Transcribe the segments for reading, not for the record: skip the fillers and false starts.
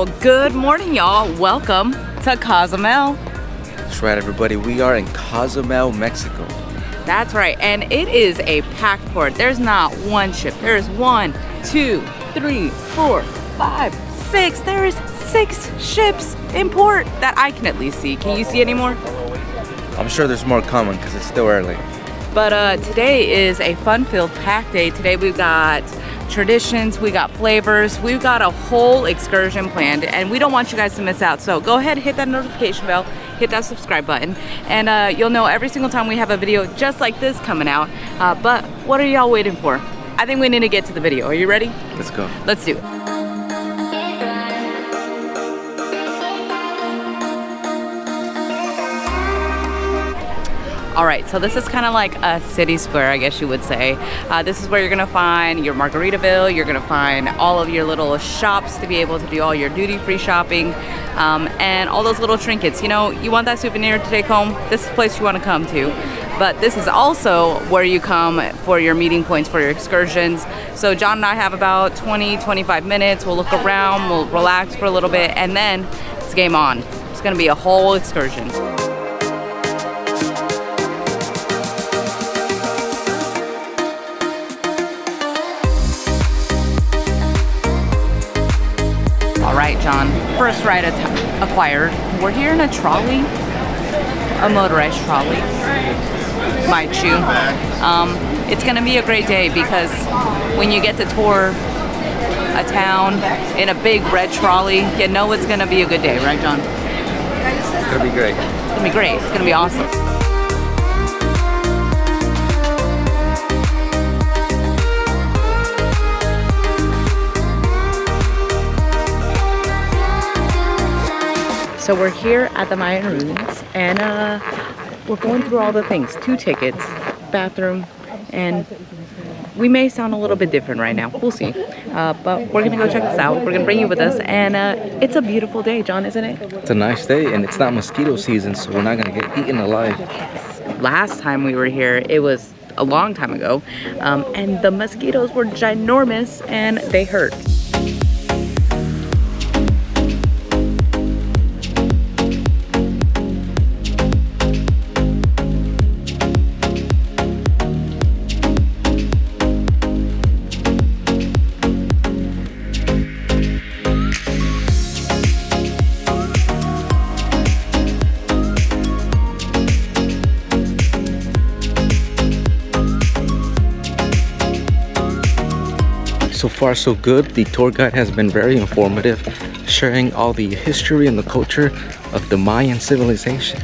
Well, good morning, y'all. Welcome to Cozumel. That's right, everybody. We are in Cozumel, Mexico. That's right, and it is a packed port. There's not one ship. There's 1, 2, 3, 4, 5, 6. There's 6 ships in port that I can at least see. Can you see any more? I'm sure there's more coming because it's still early. But today is a fun-filled packed day. Today we've got traditions, we got flavors, we've got a whole excursion planned, and we don't want you guys to miss out. So go ahead, hit that notification bell, hit that subscribe button, and you'll know every single time we have a video just like this coming out. But what are y'all waiting for? I think we need to get to the video. Are you ready? Let's go. Let's do it. All right, so this is kind of like a city square, I guess you would say. This is where you're gonna find your Margaritaville. You're gonna find all of your little shops to be able to do all your duty-free shopping and all those little trinkets. You know, you want that souvenir to take home, this is the place you wanna come to. But this is also where you come for your meeting points for your excursions. So John and I have about 20-25 minutes. We'll look around, we'll relax for a little bit, and then it's game on. It's gonna be a whole excursion. All right, John, first ride acquired. We're here in a trolley, a motorized trolley, mind you. It's gonna be a great day because when you get to tour a town in a big red trolley, you know it's gonna be a good day, right, John? It's gonna be great. It's gonna be great, it's gonna be awesome. So we're here at the Mayan ruins, and we're going through all the things. 2 tickets, bathroom, and we may sound a little bit different right now. We'll see. But we're gonna go check this out. We're gonna bring you with us, and it's a beautiful day, John, isn't it? It's a nice day, and it's not mosquito season, so we're not gonna get eaten alive. Last time we were here, it was a long time ago, and the mosquitoes were ginormous, and they hurt. So far, so good. The tour guide has been very informative, sharing all the history and the culture of the Mayan civilization.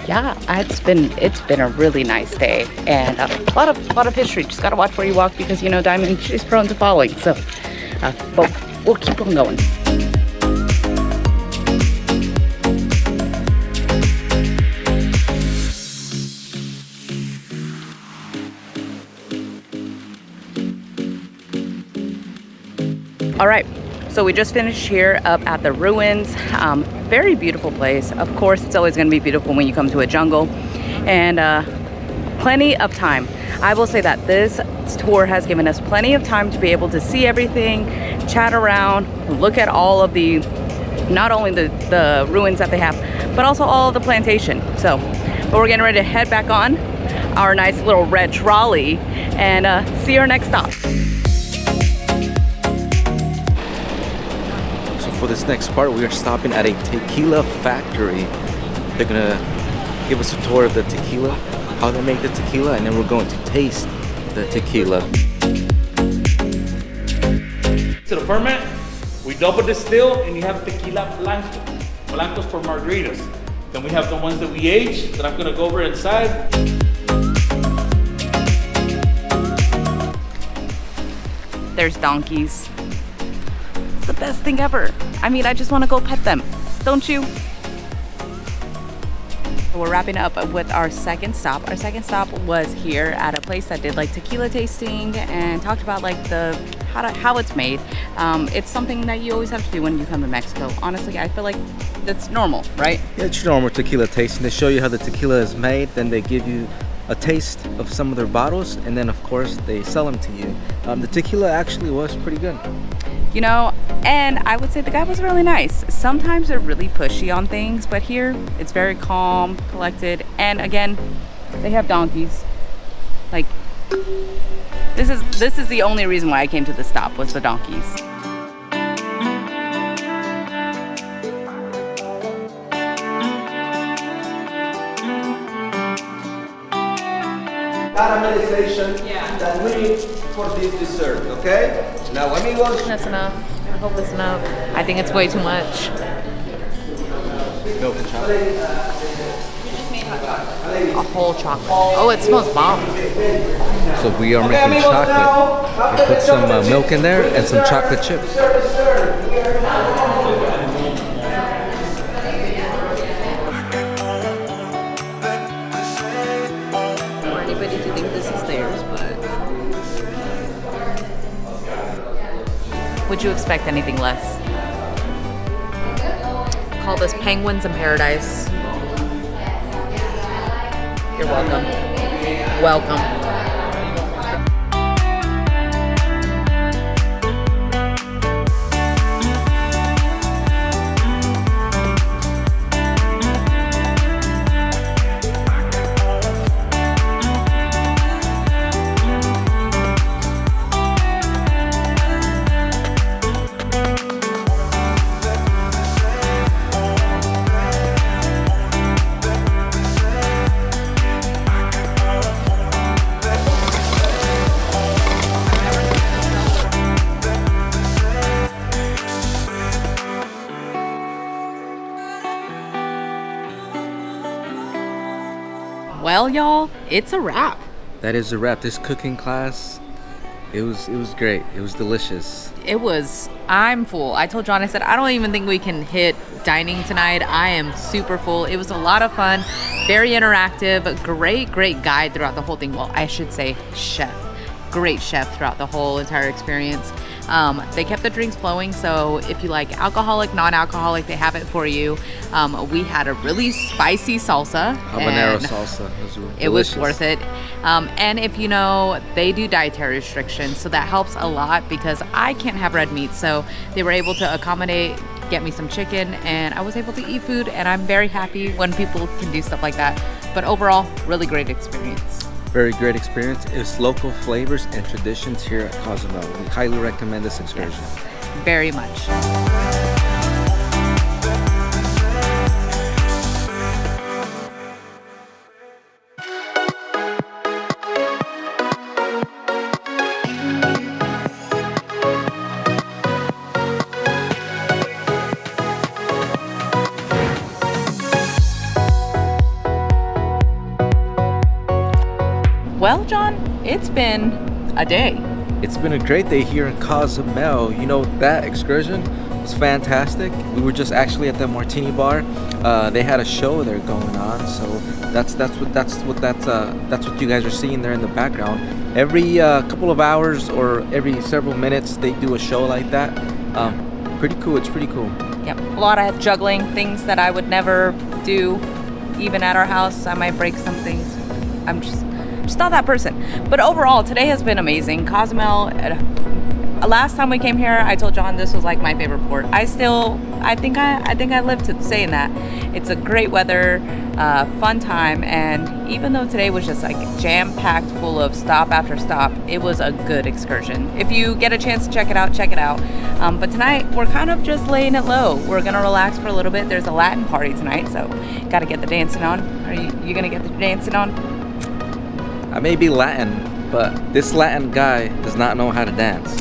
Yeah, it's been a really nice day, and a lot of history. Just gotta watch where you walk because you know Diamond, she's prone to falling. So, but we'll keep on going. All right, so we just finished here up at the ruins. Very beautiful place. Of course, it's always gonna be beautiful when you come to a jungle, and plenty of time. I will say that this tour has given us plenty of time to be able to see everything, chat around, look at all of the, not only the ruins that they have, but also all of the plantation. So, but we're getting ready to head back on our nice little red trolley and see our next stop. For this next part, we are stopping at a tequila factory. They're gonna give us a tour of the tequila, how they make the tequila, and then we're going to taste the tequila. To the ferment, we double distill, and you have tequila blancos for margaritas. Then we have the ones that we age that I'm gonna go over inside. There's donkeys. It's the best thing ever. I mean, I just want to go pet them, don't you? We're wrapping up with our second stop. Our second stop was here at a place that did like tequila tasting and talked about like how it's made. It's something that you always have to do when you come to Mexico. Honestly, I feel like that's normal, right? Yeah, it's normal tequila tasting. They show you how the tequila is made, then they give you a taste of some of their bottles, and then of course they sell them to you. The tequila actually was pretty good. you know, and I would say the guy was really nice. Sometimes they're really pushy on things, but here it's very calm, collected, and again, they have donkeys. Like, this is the only reason why I came to the stop, was the donkeys. Caramelization that we need for this dessert, okay? Now, amigos. That's enough. I hope that's enough. I think it's way too much. Milk and chocolate. A whole chocolate. Oh, it smells bomb. So we are making chocolate. We put some milk in there and some chocolate chips. For anybody to think this is theirs, but Would you expect anything less? call this penguins in paradise. You're welcome. Welcome. Well, y'all, it's a wrap. That is a wrap. This cooking class, it was great. It was delicious. I'm full. I told John, I said, I don't even think we can hit dining tonight. I am super full. It was a lot of fun, very interactive, great guide throughout the whole thing. Well, I should say chef. Great chef throughout the whole entire experience. They kept the drinks flowing, so if you like alcoholic, non-alcoholic, they have it for you. We had a really spicy salsa. Habanero salsa. It was worth it. And if you know, they do dietary restrictions, so that helps a lot because I can't have red meat. So they were able to accommodate, get me some chicken, and I was able to eat food, and I'm very happy when people can do stuff like that. But overall, really great experience. Very great experience. It's local flavors and traditions here at Cozumel. We highly recommend this excursion. Yes, very much. Well, John, it's been a day. It's been a great day here in Cozumel. You know, that excursion was fantastic. We were just actually at the Martini Bar. They had a show there going on, so that's what you guys are seeing there in the background. Every couple of hours or every several minutes, they do a show like that. Pretty cool. It's pretty cool. Yep, a lot of juggling, things that I would never do, even at our house. I might break some things. I'm just not that person. But overall, today has been amazing. Cozumel, last time we came here, I told John this was like my favorite port. I think I live to saying that. It's a great weather, fun time, and even though today was just like jam-packed full of stop after stop, it was a good excursion. If you get a chance to check it out, check it out. But tonight, we're kind of just laying it low. We're gonna relax for a little bit. There's a Latin party tonight, so gotta get the dancing on. Are you gonna get the dancing on? I may be Latin, but this Latin guy does not know how to dance.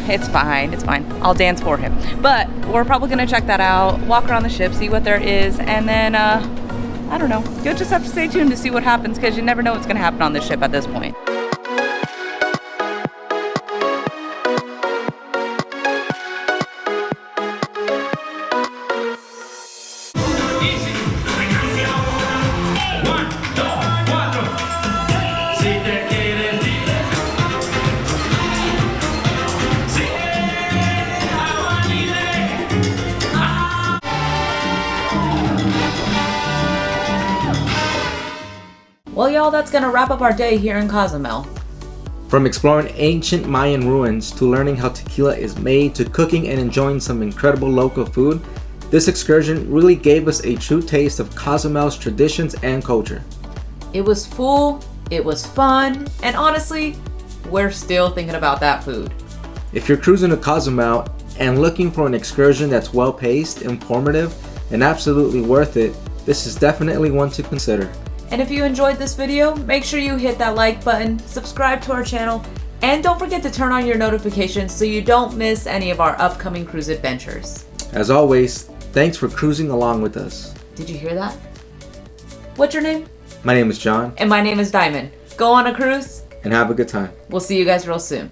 It's fine. I'll dance for him. But we're probably gonna check that out, walk around the ship, see what there is, and then, I don't know. You'll just have to stay tuned to see what happens because you never know what's gonna happen on this ship at this point. Well, y'all, that's gonna wrap up our day here in Cozumel. From exploring ancient Mayan ruins to learning how tequila is made to cooking and enjoying some incredible local food, this excursion really gave us a true taste of Cozumel's traditions and culture. It was full, it was fun, and honestly, we're still thinking about that food. If you're cruising to Cozumel and looking for an excursion that's well-paced, informative, and absolutely worth it, this is definitely one to consider. And if you enjoyed this video, make sure you hit that like button, subscribe to our channel, and don't forget to turn on your notifications so you don't miss any of our upcoming cruise adventures. As always, thanks for cruising along with us. Did you hear that? What's your name? My name is John, And my name is Diamond. Go on a cruise, and have a good time. we'll see you guys real soon.